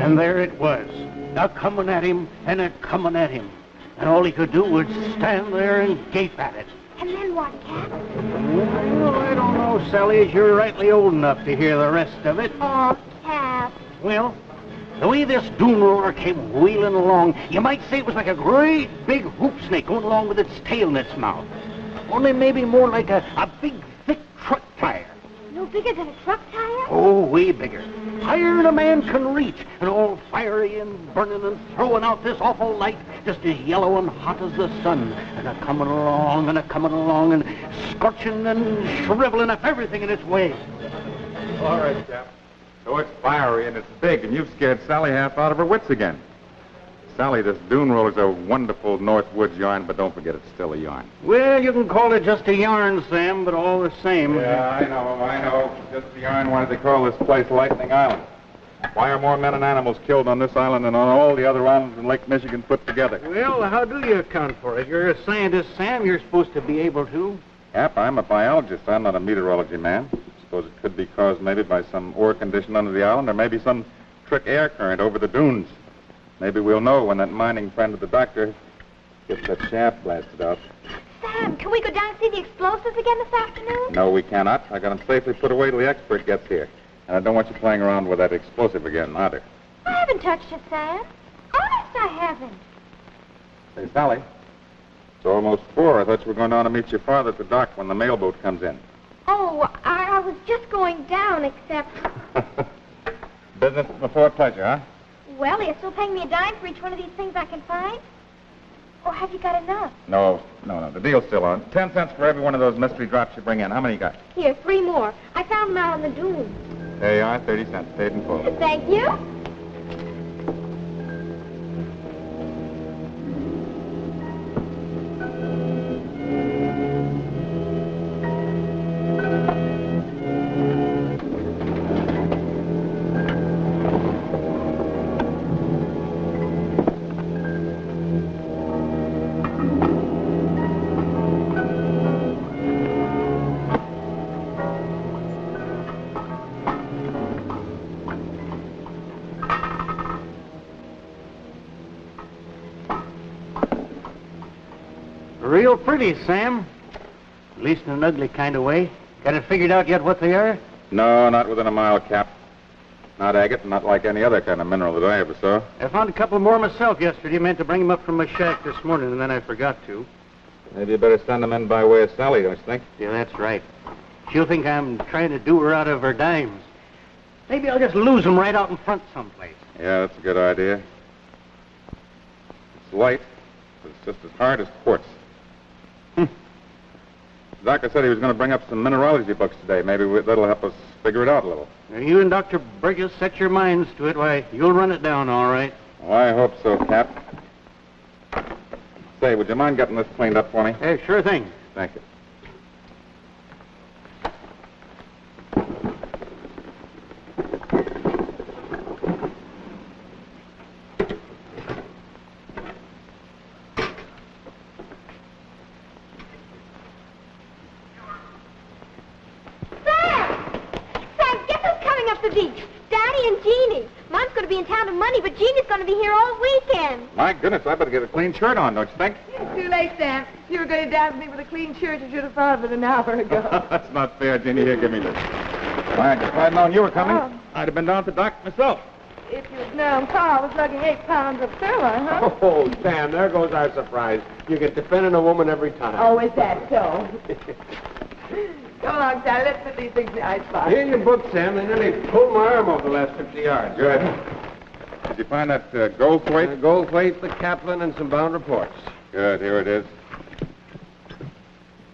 And there it was, a-coming at him and a-coming at him. And all he could do was stand there and gape at it. And then what, Cap? Well, I don't know, Sally, as you're rightly old enough to hear the rest of it. Oh, Cap. Well, the way this Dune Roller came wheeling along, you might say it was like a great big hoop snake going along with its tail in its mouth. Only maybe more like a big, thick truck tire. No bigger than a truck tire? Oh, way bigger. Higher than a man can reach, and all fiery and burning and throwing out this awful light, just as yellow and hot as the sun, and a-coming along and a-coming along and scorching and shriveling up everything in its way. All right, Cap. So it's fiery and it's big, and you've scared Sally half out of her wits again. Sally, this Dune Roller's a wonderful North Woods yarn, but don't forget it's still a yarn. Well, you can call it just a yarn, Sam, but all the same. Yeah, I know. Just a yarn. Why do they call this place Lightning Island? Why are more men and animals killed on this island than on all the other islands in Lake Michigan put together? Well, how do you account for it? You're a scientist, Sam. You're supposed to be able to. Cap, I'm a biologist. I'm not a meteorology man. Suppose it could be caused maybe by some ore condition under the island, or maybe some trick air current over the dunes. Maybe we'll know when that mining friend of the doctor gets that shaft blasted out. Sam, can we go down and see the explosives again this afternoon? No, we cannot. I got them safely put away till the expert gets here. And I don't want you playing around with that explosive again, either. I haven't touched it, Sam. Honest, I haven't. Say, Sally, it's almost 4. I thought you were going down to meet your father at the dock when the mailboat comes in. Oh, I was just going down, except... Business before pleasure, huh? Well, are you still paying me a dime for each one of these things I can find? Or have you got enough? No. The deal's still on. 10 cents for every one of those mystery drops you bring in. How many you got? Here, 3 more. I found them out on the dunes. There you are, 30 cents. Paid in full. Thank you. Real pretty, Sam. At least in an ugly kind of way. Got it figured out yet what they are? No, not within a mile, Cap. Not agate, not like any other kind of mineral that I ever saw. I found a couple more myself yesterday. Meant to bring them up from my shack this morning, and then I forgot to. Maybe you better send them in by way of Sally, don't you think? Yeah, that's right. She'll think I'm trying to do her out of her dimes. Maybe I'll just lose them right out in front someplace. Yeah, that's a good idea. It's light, but it's just as hard as quartz. The doctor said he was going to bring up some mineralogy books today. Maybe that'll help us figure it out a little. Now, you and Dr. Burgess set your minds to it. Why, you'll run it down, all right. Well, I hope so, Cap. Say, would you mind getting this cleaned up for me? Hey, sure thing. Thank you. Daddy and Jeannie. Mom's going to be in town with money, but Jeannie's going to be here all weekend. My goodness, I better get a clean shirt on, don't you think? It's too late, Sam. If you were going to dance with me with a clean shirt, you should have thought of it an hour ago. That's not fair, Jeannie. Here, give me this. Why, if I'd known you were coming, I'd have been down to the dock myself. If you'd known Carl was lugging 8 pounds of sirloin, huh? Oh, Sam, there goes our surprise. You get defending a woman every time. Oh, is that so? Come along, Sally. Let's put these things in the icebox. Here your book, Sam. They nearly pulled my arm over the last 50 yards. Good. Did you find that Goldthwait? Goldthwait, the Kaplan, and some bound reports. Good. Here it is.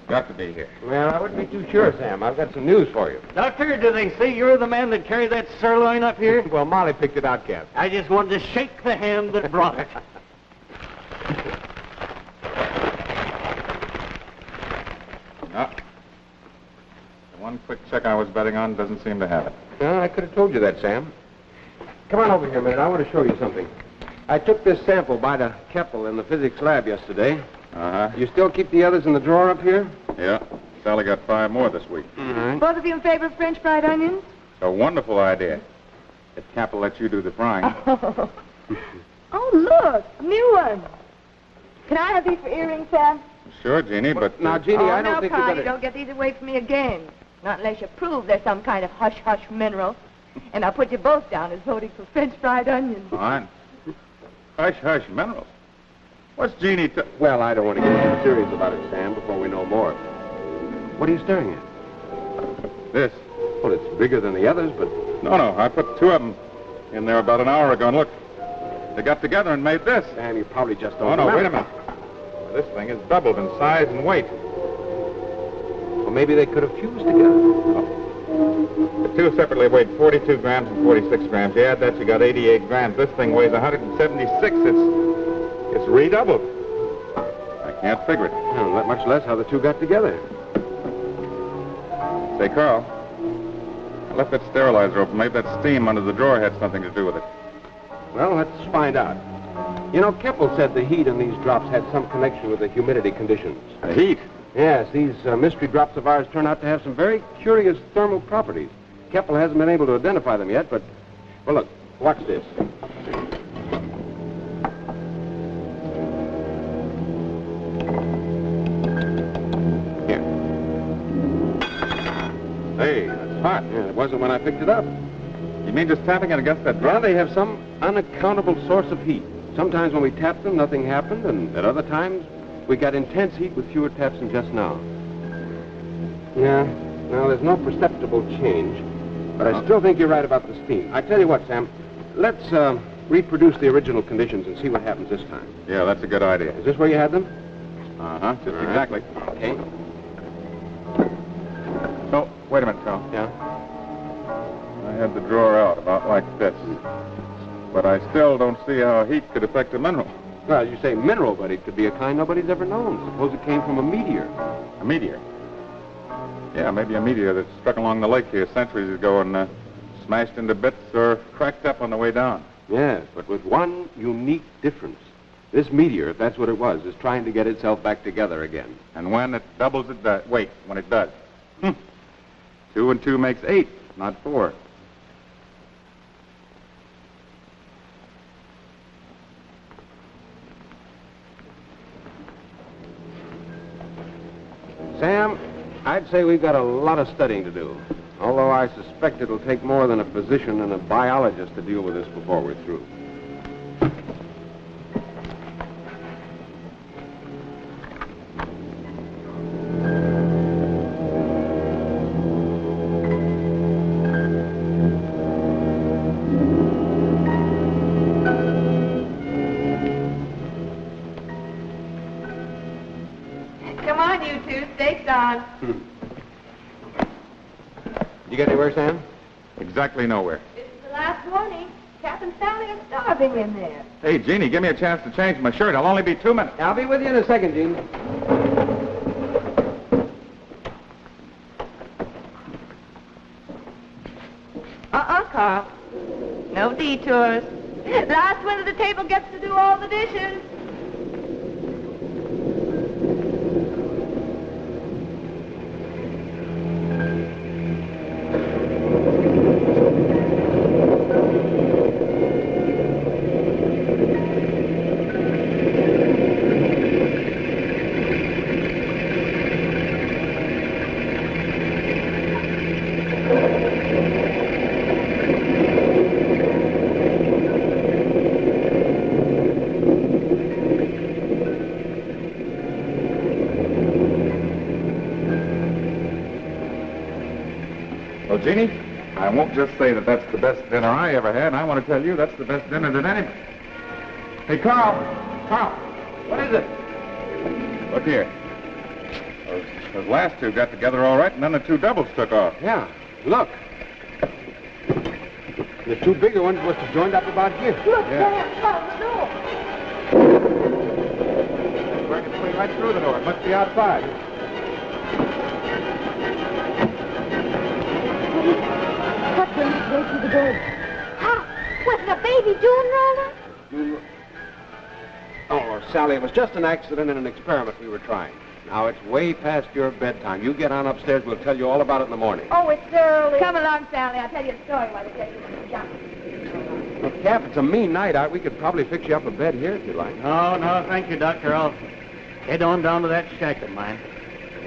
Got to be here. Well, I wouldn't be too sure, Sam. I've got some news for you. Doctor, do they say you're the man that carried that sirloin up here? Well, Molly picked it out, Cap. I just wanted to shake the hand that brought it. No. The one quick check I was betting on doesn't seem to have it. No, I could have told you that, Sam. Come on over here a minute. I want to show you something. I took this sample by the Keppel in the physics lab yesterday. Uh-huh. You still keep the others in the drawer up here? Yeah. Sally got 5 more this week. All right. Both of you in favor of French fried onions? A wonderful idea. If Cap will let you do the frying. Oh, look, a new one. Can I have these for earrings, Sam? Sure, Jeannie, but... Now, Jeannie, I don't think Carl, you you better... don't get these away from me again. Not unless you prove there's some kind of hush-hush mineral. And I'll put you both down as voting for French fried onions. Fine. Hush, minerals. What's Jeannie Well, I don't want to get too serious about it, Sam, before we know more. What are you staring at? This. Well, it's bigger than the others, but... No, I put two of them in there about an hour ago, and look, they got together and made this. Sam, you probably just don't Oh, no, remember. wait a minute. This thing is doubled in size and weight. Well, maybe they could have fused together. The two separately weighed 42 grams and 46 grams. You add that, you got 88 grams. This thing weighs 176. It's redoubled. I can't figure it. Well, not much less how the two got together. Say, Carl, I left that sterilizer open. Maybe that steam under the drawer had something to do with it. Well, let's find out. You know, Keppel said the heat in these drops had some connection with the humidity conditions. The heat? Yes, these mystery drops of ours turn out to have some very curious thermal properties. Keppel hasn't been able to identify them yet, but... Well, look, watch this. Here. Hey, that's hot. Yeah, it wasn't when I picked it up. You mean just tapping it against that Well, drum? they have some unaccountable source of heat. Sometimes when we tapped them, nothing happened, and at other times, we got intense heat with fewer taps than just now. Yeah, now there's no perceptible change, but I still think you're right about the steam. I tell you what, Sam, let's reproduce the original conditions and see what happens this time. Yeah, that's a good idea. Is this where you had them? Uh-huh, just All right. exactly. Okay. So, wait a minute, Carl. Yeah. I had the drawer out about like this. But I still don't see how heat could affect a mineral. Well, you say mineral, but it could be a kind nobody's ever known. Suppose it came from a meteor. A meteor? Yeah, maybe a meteor that struck along the lake here centuries ago and smashed into bits or cracked up on the way down. Yes, but with one unique difference. This meteor, if that's what it was, is trying to get itself back together again. And when it doubles, it does. Wait, when it does. 2 and 2 makes 8, not 4. Sam, I'd say we've got a lot of studying to do. Although I suspect it'll take more than a physician and a biologist to deal with this before we're through. Come on, you two. Steak's on. You get anywhere, Sam? Exactly nowhere. This is the last warning. Cap and Sally are starving in there. Hey, Jeannie, give me a chance to change my shirt. It'll only be 2 minutes. I'll be with you in a second, Gene. Carl. No detours. Last one at the table gets to do all the dishes. Well, Jeannie, I won't just say that that's the best dinner I ever had. I want to tell you that's the best dinner that any... Hey, Carl! Carl! What is it? Look here. Those last two got together all right, and then the two doubles took off. Yeah, look. The two bigger ones must have joined up about here. Look, Yeah. Sam, Carl, the door. Working its way right through the door. It must be outside. What brings it way through the door? Ha! Was it a baby Dune Roller? Oh, Sally, it was just an accident and an experiment we were trying. Now, it's way past your bedtime. You get on upstairs. We'll tell you all about it in the morning. Oh, it's early. Come along, Sally. I'll tell you a story while they get you some junk. Well, Cap, it's a mean night out. We could probably fix you up a bed here if you like. No, thank you, Doctor. I'll head on down to that shack of mine.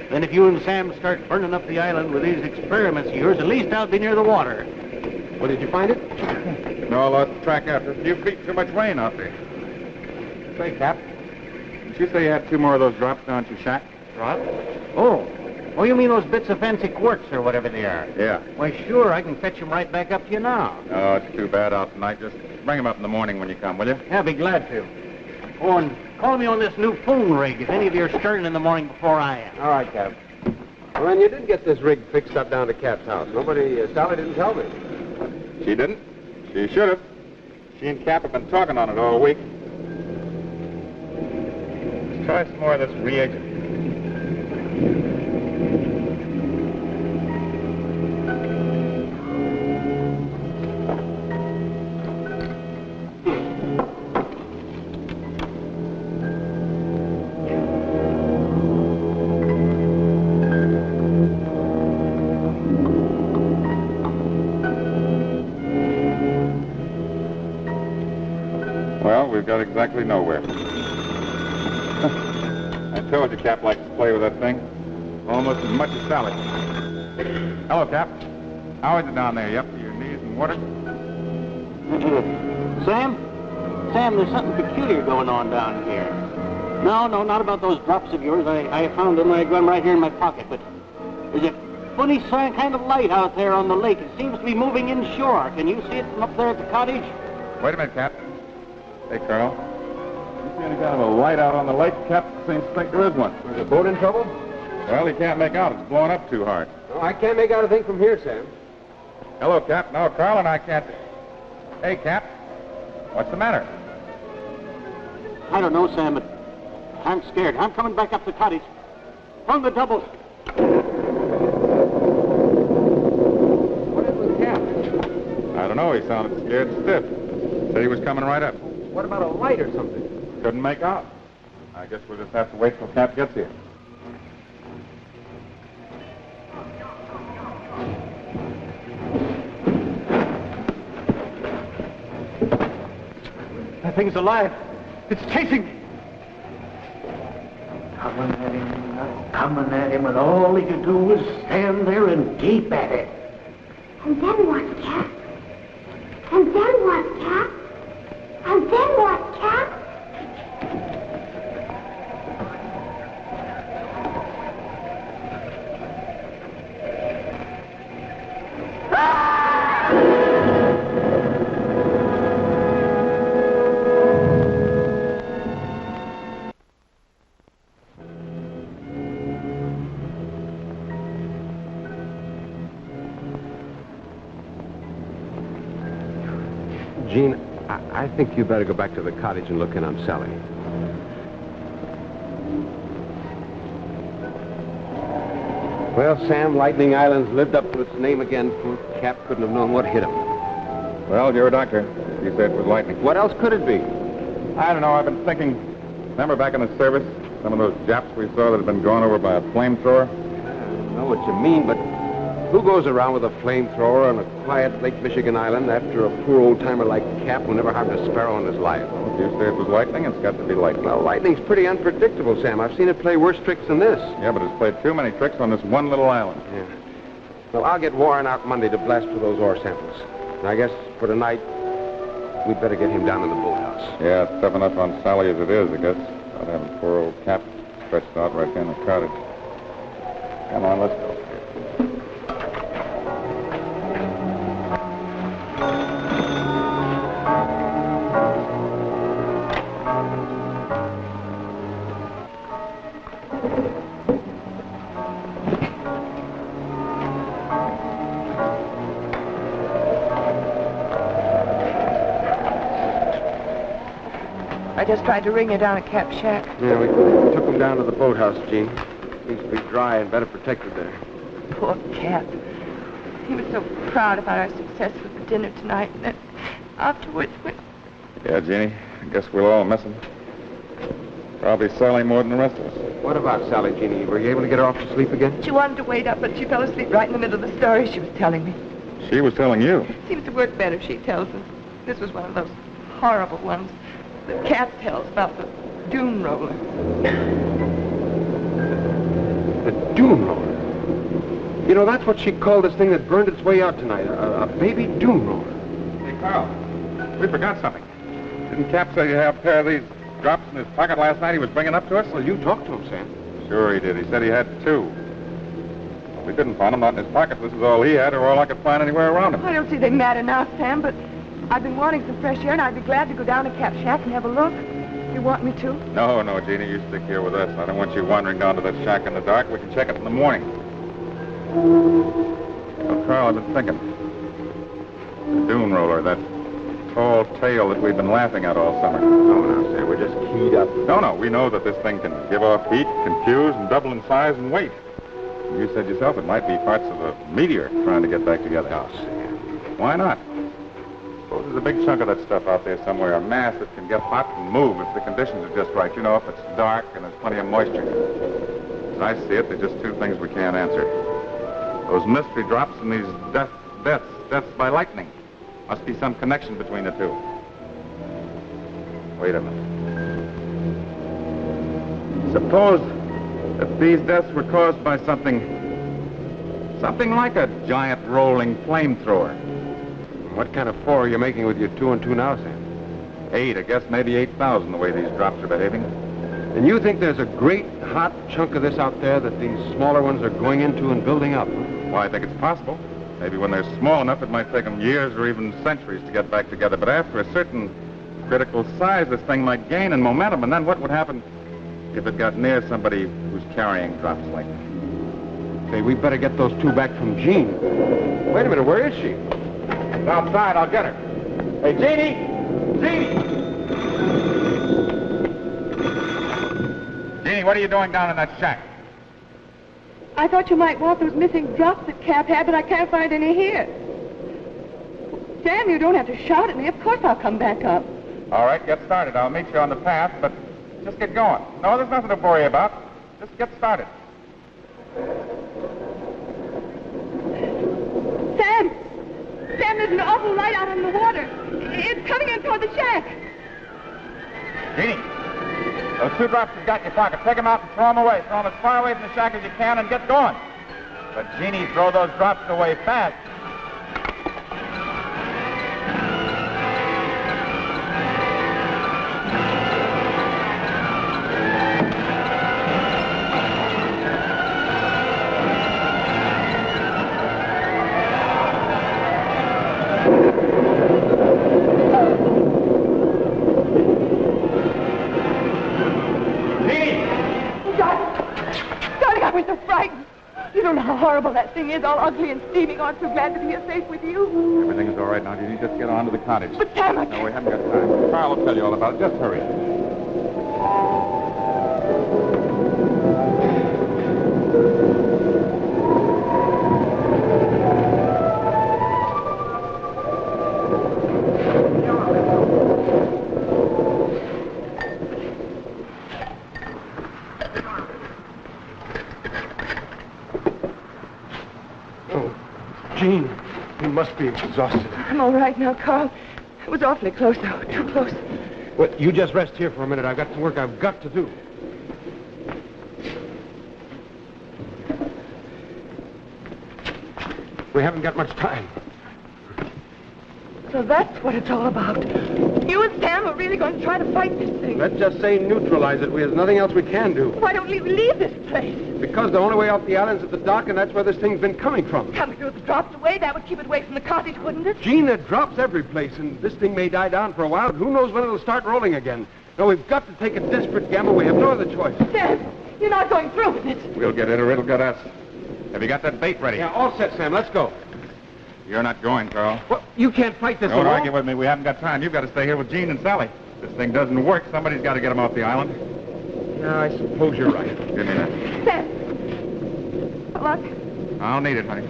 Then if you and Sam start burning up the island with these experiments of yours, at least I'll be near the water. Well, did you find it? No, I lost track after a few feet. Too much rain out there. Say, Cap, did you say you had 2 more of those drops down at your shack? Drops? Oh, you mean those bits of fancy quartz or whatever they are? Yeah. Why, sure, I can fetch them right back up to you now. Oh, it's too bad out tonight. Just bring them up in the morning when you come, will you? Yeah, I'll be glad to. Oh, and call me on this new phone rig if any of you are starting in the morning before I am. All right, Cap. Well, then you did get this rig fixed up down to Cap's house. Sally didn't tell me. She didn't? She should have. She and Cap have been talking on it all week. Let's try some more of this reagent. Well, we've got exactly nowhere. I told you Cap likes to play with that thing. Almost as much as Sally. Hello, Cap. How is it down there? You up to your knees in water? Sam, there's something peculiar going on down here. No, not about those drops of yours. I found them. I got them right here in my pocket. But there's a funny kind of light out there on the lake. It seems to be moving inshore. Can you see it from up there at the cottage? Wait a minute, Cap. Hey, Carl. You see any kind of a light out on the lake? Cap seems to think there is one. Is the boat in trouble? Well, he can't make out. It's blowing up too hard. No, I can't make out a thing from here, Sam. Hello, Cap. No, Carl and I can't. Hey, Cap. What's the matter? I don't know, Sam, but I'm scared. I'm coming back up the cottage. On the double. What is with Cap? I don't know. He sounded scared stiff. Said he was coming right up. What about a light or something? Couldn't make out. I guess we'll just have to wait till Cap gets here. That thing's alive. It's chasing me. Coming at him, and all he could do was stand there and gape at it. And then what, Cap? And then what, Cap? And then what, Cap? Gene, I think you better go back to the cottage and look in on Sally. Well, Sam, Lightning Island's lived up to its name again. Poor Cap couldn't have known what hit him. Well, you're a doctor. You said it was lightning. What else could it be? I don't know. I've been thinking. Remember back in the service, some of those Japs we saw that had been gone over by a flamethrower? I know what you mean, but who goes around with a flamethrower on a quiet Lake Michigan island after a poor old-timer like Cap who never harmed a sparrow in his life? Well, if you say it was lightning, it's got to be lightning. Well, lightning's pretty unpredictable, Sam. I've seen it play worse tricks than this. Yeah, but it's played too many tricks on this one little island. Yeah. Well, I'll get Warren out Monday to blast for those ore samples. And I guess for tonight, we'd better get him down in the boathouse. Yeah, it's tough enough on Sally as it is, I guess. I'd have a poor old Cap stretched out right there in the cottage. Come on, let's go. I just tried to ring you down at Cap's shack. Yeah, we took him down to the boathouse, Gene. Needs to be dry and better protected there. Poor Cap. He was so proud about our success with the dinner tonight. And then afterwards, when... Yeah, Jeannie, I guess we'll all miss him. Probably Sally more than the rest of us. What about Sally, Jeannie? Were you able to get her off to sleep again? She wanted to wait up, but she fell asleep right in the middle of the story she was telling me. She was telling you. Seems to work better, she tells us. This was one of those horrible ones that Cat tells about the Dune Roller. The Dune Roller? You know, that's what she called this thing that burned its way out tonight, a baby Dune Roller. Hey, Carl, we forgot something. Didn't Cap say you have a pair of these drops in his pocket last night he was bringing up to us? Well, you talked to him, Sam. Sure he did. He said he had 2. We couldn't find them, not in his pocket. This is all he had or all I could find anywhere around him. I don't see they matter now, Sam, but I've been wanting some fresh air, and I'd be glad to go down to Cap's shack and have a look. You want me to? No, Jeannie, you stick here with us. I don't want you wandering down to that shack in the dark. We can check it in the morning. Well, Carl, I've been thinking. The Dune Roller, that tall tale that we've been laughing at all summer. Oh, now, Sam, we're just keyed up. No, we know that this thing can give off heat, confuse, and double in size and weight. You said yourself it might be parts of a meteor trying to get back together. Oh, Sam. Why not? Suppose there's a big chunk of that stuff out there somewhere, a mass that can get hot and move if the conditions are just right. You know, if it's dark and there's plenty of moisture. As I see it, there's just 2 things we can't answer. Those mystery drops and these deaths by lightning. Must be some connection between the 2. Wait a minute. Suppose that these deaths were caused by something like a giant rolling flamethrower. What kind of 4 are you making with your 2 and 2 now, Sam? 8, I guess maybe 8,000 the way these drops are behaving. And you think there's a great hot chunk of this out there that these smaller ones are going into and building up? Why, I think it's possible. Maybe when they're small enough, it might take them years or even centuries to get back together. But after a certain critical size, this thing might gain in momentum. And then what would happen if it got near somebody who's carrying drops like that? Say, we better get those 2 back from Jean. Wait a minute, where is she? It's outside. I'll get her. Hey, Jeannie! Jeannie! Jeannie, what are you doing down in that shack? I thought you might want those missing drops that Cap had, but I can't find any here. Sam, you don't have to shout at me. Of course I'll come back up. All right, get started. I'll meet you on the path, but just get going. No, there's nothing to worry about. Just get started. Sam! Sam, there's an awful light out on the water. It's coming in toward the shack. Jeannie, those 2 drops you've got in your pocket, take them out and throw them away. Throw them as far away from the shack as you can and get going. But, Jeannie, throw those drops away fast. Darling, I was so frightened. You don't know how horrible that thing is, all ugly and steaming. Oh, I'm so glad to be here safe with you. Everything's all right now, Jeannie. Just get on to the cottage. But Sam, I No, can't. we haven't got time. Carl will tell you all about it. Just hurry. Jean, you must be exhausted. I'm all right now, Carl. It was awfully close, though. Too close. Well, you just rest here for a minute. I've got some work I've got to do. We haven't got much time. So that's what it's all about. You and Sam are really going to try to fight this thing. Let's just say neutralize it. There's nothing else we can do. Why don't we leave this place? Because the only way off the island's at the dock, and that's where this thing's been coming from. Coming through the drops away, that would keep it away from the cottage, wouldn't it? Gene, it drops every place, and this thing may die down for a while, but who knows when it'll start rolling again. No, we've got to take a desperate gamble. We have no other choice. Sam, you're not going through with it. We'll get it or it'll get us. Have you got that bait ready? Yeah, all set, Sam. Let's go. You're not going, Carl. What? You can't fight this Don't alone. argue with me. We haven't got time. You've got to stay here with Jean and Sally. This thing doesn't work. Somebody's got to get them off the island. Yeah, I suppose you're right. Give me that. Sam. Look. I'll need it, honey.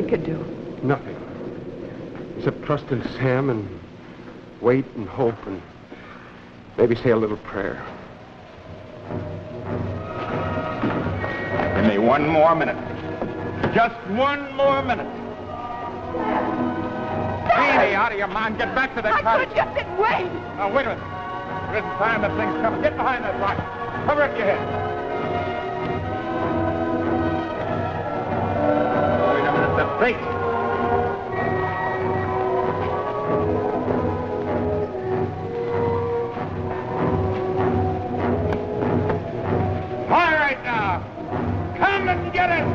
can do? Nothing. Except trust in Sam and wait and hope and maybe say a little prayer. Give me one more minute. Just one more minute. Greenie, out of your mind. Get back to that cottage. Just wait. Now, wait a minute. There isn't time. That thing's coming. Get behind that rock. Cover up your head. Wait a minute. The bait. All right, now. Come and get it.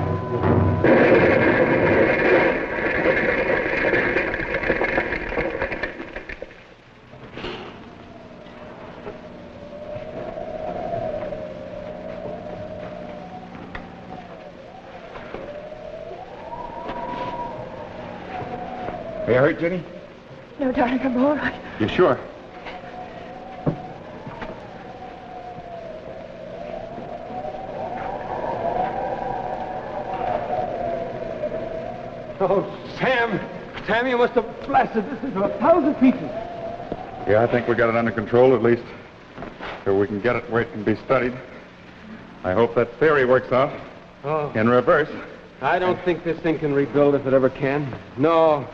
Are you hurt, Jenny? No, darling, I'm all right. You sure? Oh, Sam! Sam, you must have blasted this into 1,000 pieces. Yeah, I think we got it under control, at least. So we can get it where it can be studied. I hope that theory works out. Oh. In reverse. I don't think this thing can rebuild if it ever can. No.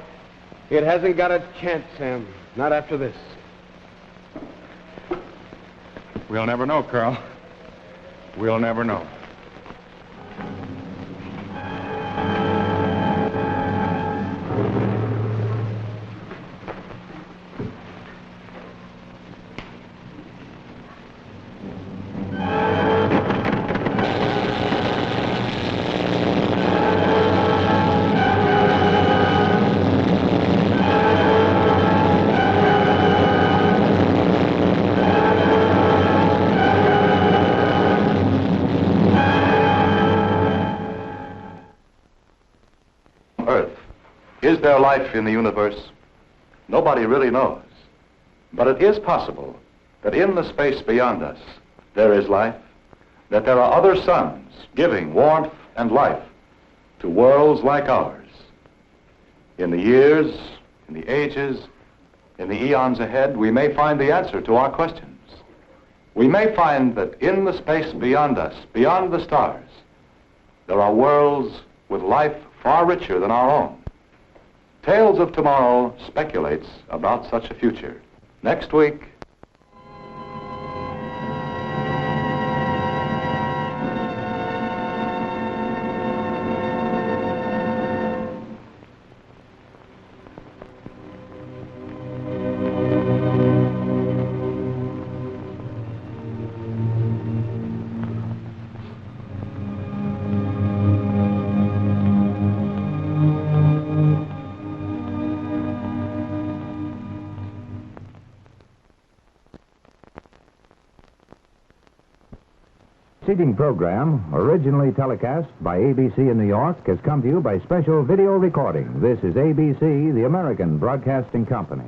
It hasn't got a chance, Sam. Not after this. We'll never know, Carl. We'll never know. Is there life in the universe? Nobody really knows. But it is possible that in the space beyond us, there is life, that there are other suns giving warmth and life to worlds like ours. In the years, in the ages, in the eons ahead, we may find the answer to our questions. We may find that in the space beyond us, beyond the stars, there are worlds with life far richer than our own. Tales of Tomorrow speculates about such a future. Next week. Preceding program, originally telecast by ABC in New York, has come to you by special video recording. This is ABC, the American Broadcasting Company.